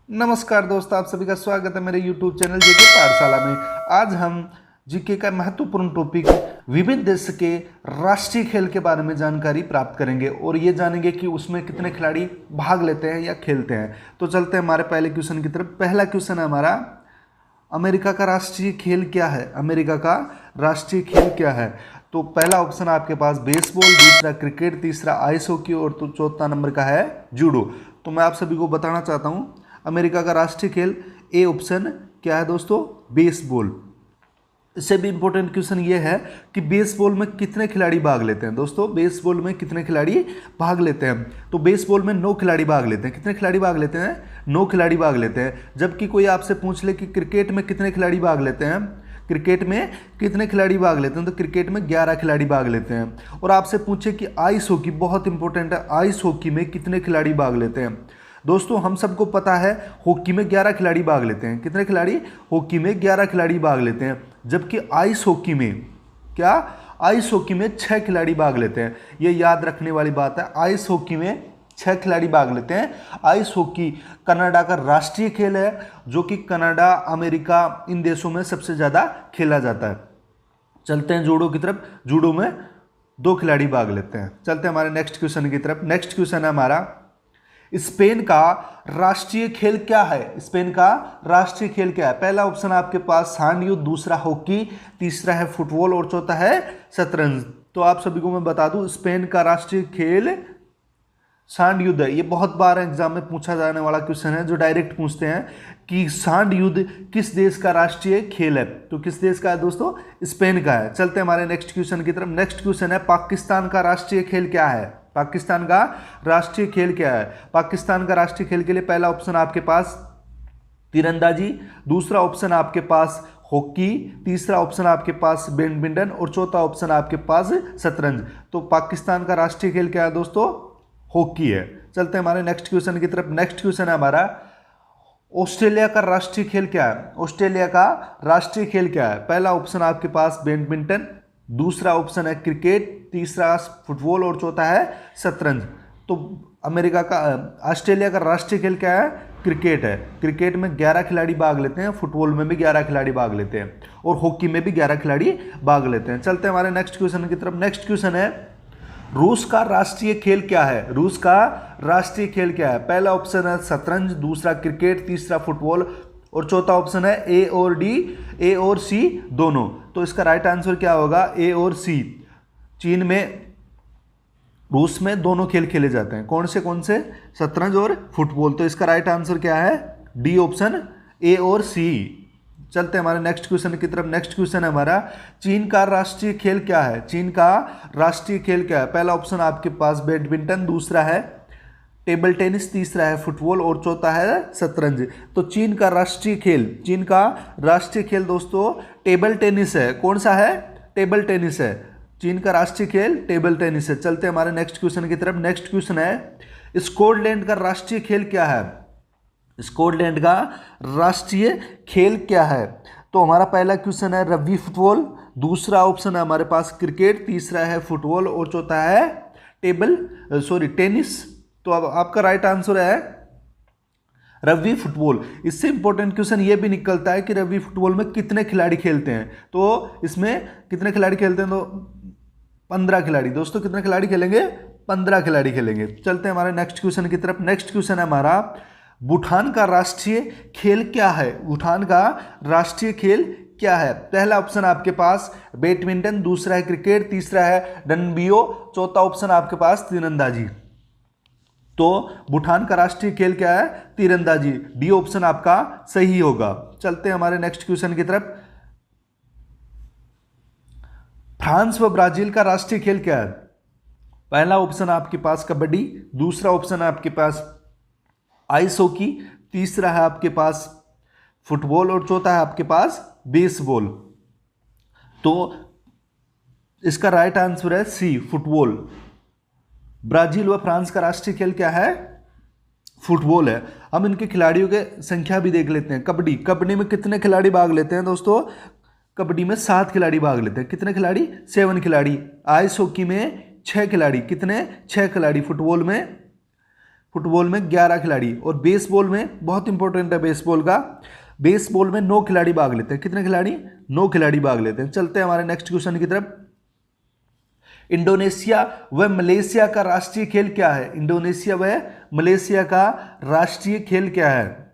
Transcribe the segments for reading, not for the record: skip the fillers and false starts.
नमस्कार दोस्तों, आप सभी का स्वागत है मेरे YouTube चैनल जीके पाठशाला में। आज हम जीके का महत्वपूर्ण टॉपिक विभिन्न देश के राष्ट्रीय खेल के बारे में जानकारी प्राप्त करेंगे और ये जानेंगे कि उसमें कितने खिलाड़ी भाग लेते हैं या खेलते हैं। तो चलते हैं हमारे पहले क्वेश्चन की तरफ। पहला क्वेश्चन है हमारा, अमेरिका का राष्ट्रीय खेल क्या है? अमेरिका का राष्ट्रीय खेल क्या है? तो पहला ऑप्शन आपके पास बेसबॉल, दूसरा क्रिकेट, तीसरा आइस हॉकी और तो चौथा नंबर का है जूडो। तो मैं आप सभी को बताना चाहता हूँ अमेरिका का राष्ट्रीय खेल ए ऑप्शन क्या है दोस्तों? बेसबॉल। इससे भी इंपॉर्टेंट क्वेश्चन ये है कि बेसबॉल में कितने खिलाड़ी भाग लेते हैं दोस्तों? बेसबॉल में कितने खिलाड़ी भाग लेते हैं? तो बेसबॉल में 9 खिलाड़ी भाग लेते हैं। कितने खिलाड़ी भाग लेते हैं? 9 खिलाड़ी भाग लेते हैं। जबकि कोई आपसे पूछ ले कि क्रिकेट में कितने खिलाड़ी भाग लेते हैं, क्रिकेट में कितने खिलाड़ी भाग लेते हैं, तो क्रिकेट में 11 खिलाड़ी भाग लेते हैं। और आपसे पूछे कि आइस हॉकी, बहुत इंपॉर्टेंट है, आइस हॉकी में कितने खिलाड़ी भाग लेते हैं? दोस्तों हम सबको पता है हॉकी में 11 खिलाड़ी भाग लेते हैं। कितने खिलाड़ी? हॉकी में 11 खिलाड़ी भाग लेते हैं। जबकि आइस हॉकी में क्या? आइस हॉकी में 6 खिलाड़ी भाग लेते हैं। ये याद रखने वाली बात है, आइस हॉकी में 6 खिलाड़ी भाग लेते हैं। आइस हॉकी कनाडा का राष्ट्रीय खेल है, जो कि कनाडा, अमेरिका, इन देशों में सबसे ज़्यादा खेला जाता है। चलते हैं जूडो की तरफ। जूडो में 2 खिलाड़ी भाग लेते हैं। चलते हैं हमारे नेक्स्ट क्वेश्चन की तरफ। नेक्स्ट क्वेश्चन है हमारा, स्पेन का राष्ट्रीय खेल क्या है? स्पेन का राष्ट्रीय खेल क्या है? पहला ऑप्शन आपके पास सांड युद्ध, दूसरा हॉकी, तीसरा है फुटबॉल और चौथा है शतरंज। तो आप सभी को मैं बता दूं स्पेन का राष्ट्रीय खेल सांड युद्ध है। ये बहुत बार एग्जाम में पूछा जाने वाला क्वेश्चन है, जो डायरेक्ट पूछते हैं कि सांड युद्ध किस देश का राष्ट्रीय खेल है? तो किस देश का है दोस्तों? स्पेन का है। चलते हैं हमारे नेक्स्ट क्वेश्चन की तरफ। नेक्स्ट क्वेश्चन है, पाकिस्तान का राष्ट्रीय खेल क्या है? पाकिस्तान का राष्ट्रीय खेल क्या है? पाकिस्तान का राष्ट्रीय खेल के लिए पहला ऑप्शन आपके पास तीरंदाजी, दूसरा ऑप्शन आपके पास हॉकी, तीसरा ऑप्शन आपके पास बैडमिंटन और चौथा ऑप्शन आपके पास शतरंज। तो पाकिस्तान का राष्ट्रीय खेल क्या है दोस्तों? हॉकी है। चलते हैं हमारे नेक्स्ट क्वेश्चन की तरफ। नेक्स्ट क्वेश्चन है हमारा, ऑस्ट्रेलिया का राष्ट्रीय खेल क्या है? ऑस्ट्रेलिया का राष्ट्रीय खेल क्या है? पहला ऑप्शन आपके पास बैडमिंटन, दूसरा ऑप्शन है क्रिकेट, तीसरा फुटबॉल और चौथा है शतरंज। तो अमेरिका का ऑस्ट्रेलिया का राष्ट्रीय खेल क्या है? क्रिकेट है। क्रिकेट में 11 खिलाड़ी भाग लेते हैं, फुटबॉल में भी 11 खिलाड़ी भाग लेते हैं और हॉकी में भी 11 खिलाड़ी भाग लेते हैं। चलते हैं हमारे नेक्स्ट क्वेश्चन की तरफ। नेक्स्ट क्वेश्चन है, रूस का राष्ट्रीय खेल क्या है? रूस का राष्ट्रीय खेल क्या है? पहला ऑप्शन है शतरंज, दूसरा क्रिकेट, तीसरा फुटबॉल और चौथा ऑप्शन है ए और डी, ए और सी दोनों। तो इसका राइट आंसर क्या होगा? ए और सी। चीन में, रूस में दोनों खेल खेले जाते हैं। कौन से? शतरंज और फुटबॉल। तो इसका राइट आंसर क्या है? डी ऑप्शन, ए और सी। चलते हैं हमारे नेक्स्ट क्वेश्चन की तरफ। नेक्स्ट क्वेश्चन है हमारा, चीन का राष्ट्रीय खेल क्या है? चीन का राष्ट्रीय खेल क्या है? पहला ऑप्शन आपके पास बैडमिंटन, दूसरा है टेबल टेनिस, तीसरा है फुटबॉल और चौथा है शतरंज। तो चीन का राष्ट्रीय खेल दोस्तों टेबल टेनिस है। कौन सा है? टेबल टेनिस है। चीन का राष्ट्रीय खेल टेबल टेनिस है। चलते हैं हमारे नेक्स्ट क्वेश्चन की तरफ। नेक्स्ट क्वेश्चन है, स्कॉटलैंड का राष्ट्रीय खेल क्या है? स्कॉटलैंड का राष्ट्रीय खेल क्या है? तो हमारा पहला क्वेश्चन है रग्बी फुटबॉल, दूसरा ऑप्शन है हमारे पास क्रिकेट, तीसरा है फुटबॉल और चौथा है टेनिस। तो अब आपका राइट आंसर है रग्बी फुटबॉल। इससे इंपॉर्टेंट क्वेश्चन ये भी निकलता है कि रग्बी फुटबॉल में कितने खिलाड़ी खेलते हैं? तो इसमें कितने खिलाड़ी खेलते हैं? तो 15 खिलाड़ी। दोस्तों कितने खिलाड़ी खेलेंगे? 15 खिलाड़ी खेलेंगे। चलते हैं हमारे नेक्स्ट क्वेश्चन की तरफ। नेक्स्ट क्वेश्चन है हमारा, भूटान का राष्ट्रीय खेल क्या है? भूटान का राष्ट्रीय खेल क्या है? पहला ऑप्शन आपके पास बैडमिंटन, दूसरा है क्रिकेट, तीसरा है डनबियो, चौथा ऑप्शन आपके पास तीरंदाजी। तो भूटान का राष्ट्रीय खेल क्या है? तीरंदाजी। डी ऑप्शन आपका सही होगा। चलते हैं हमारे नेक्स्ट क्वेश्चन की तरफ। फ्रांस व ब्राजील का राष्ट्रीय खेल क्या है? पहला ऑप्शन आपके पास कबड्डी, दूसरा ऑप्शन है आपके पास आइस हॉकी, तीसरा है आपके पास फुटबॉल और चौथा है आपके पास बेसबॉल। तो इसका राइट आंसर है सी, फुटबॉल। ब्राजील व फ्रांस का राष्ट्रीय खेल क्या है? फुटबॉल है। हम इनके खिलाड़ियों की संख्या भी देख लेते हैं। कबड्डी में कितने खिलाड़ी भाग लेते हैं दोस्तों? कबड्डी में 7 खिलाड़ी भाग लेते हैं। कितने खिलाड़ी? 7 खिलाड़ी। आइस हॉकी में 6 खिलाड़ी। कितने? 6 खिलाड़ी। फुटबॉल में फुटबॉल में 11 खिलाड़ी, और बेसबॉल में बहुत इंपॉर्टेंट है बेसबॉल का, बेसबॉल में 9 खिलाड़ी भाग लेते हैं। कितने खिलाड़ी? 9 खिलाड़ी भाग लेते हैं। चलते हैं हमारे नेक्स्ट क्वेश्चन की तरफ। इंडोनेशिया व मलेशिया का राष्ट्रीय खेल क्या है? इंडोनेशिया व मलेशिया का राष्ट्रीय खेल क्या है?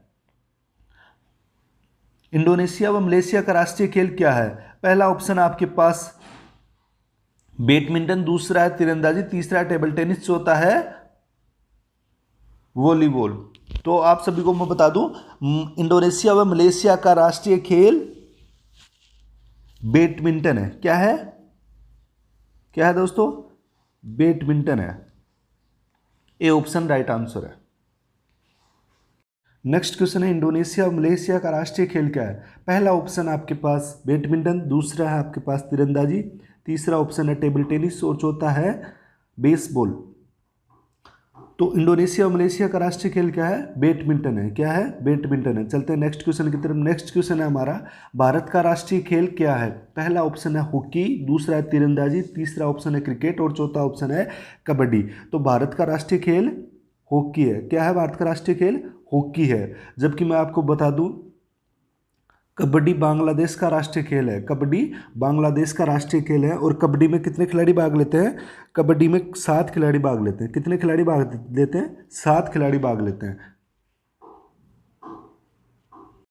इंडोनेशिया व मलेशिया का राष्ट्रीय खेल क्या है? पहला ऑप्शन आपके पास बैडमिंटन, दूसरा है तीरंदाजी, तीसरा है टेबल टेनिस, चौथा है वॉलीबॉल। तो आप सभी को मैं बता दूं, इंडोनेशिया व मलेशिया का राष्ट्रीय खेल बैडमिंटन है। क्या है? क्या है दोस्तों? बैडमिंटन है। ए ऑप्शन राइट आंसर है। नेक्स्ट क्वेश्चन है, इंडोनेशिया और मलेशिया का राष्ट्रीय खेल क्या है? पहला ऑप्शन आपके पास बैडमिंटन, दूसरा है आपके पास तीरंदाजी, तीसरा ऑप्शन है टेबल टेनिस और चौथा है बेसबॉल। तो इंडोनेशिया और मलेशिया का राष्ट्रीय खेल क्या है? बैडमिंटन है। क्या है? बैडमिंटन है। चलते हैं नेक्स्ट क्वेश्चन की तरफ। नेक्स्ट क्वेश्चन है हमारा, भारत का राष्ट्रीय खेल क्या है? पहला ऑप्शन है हॉकी, दूसरा है तीरंदाजी, तीसरा ऑप्शन है क्रिकेट और चौथा ऑप्शन है कबड्डी। तो भारत का राष्ट्रीय खेल हॉकी है। क्या है भारत का राष्ट्रीय खेल? हॉकी है। जबकि मैं आपको बता दूं, कबड्डी बांग्लादेश का राष्ट्रीय खेल है। कबड्डी बांग्लादेश का राष्ट्रीय खेल है। और कबड्डी में कितने खिलाड़ी भाग लेते हैं? कबड्डी में 7 खिलाड़ी भाग लेते हैं। कितने खिलाड़ी भाग लेते हैं? 7 खिलाड़ी भाग लेते हैं।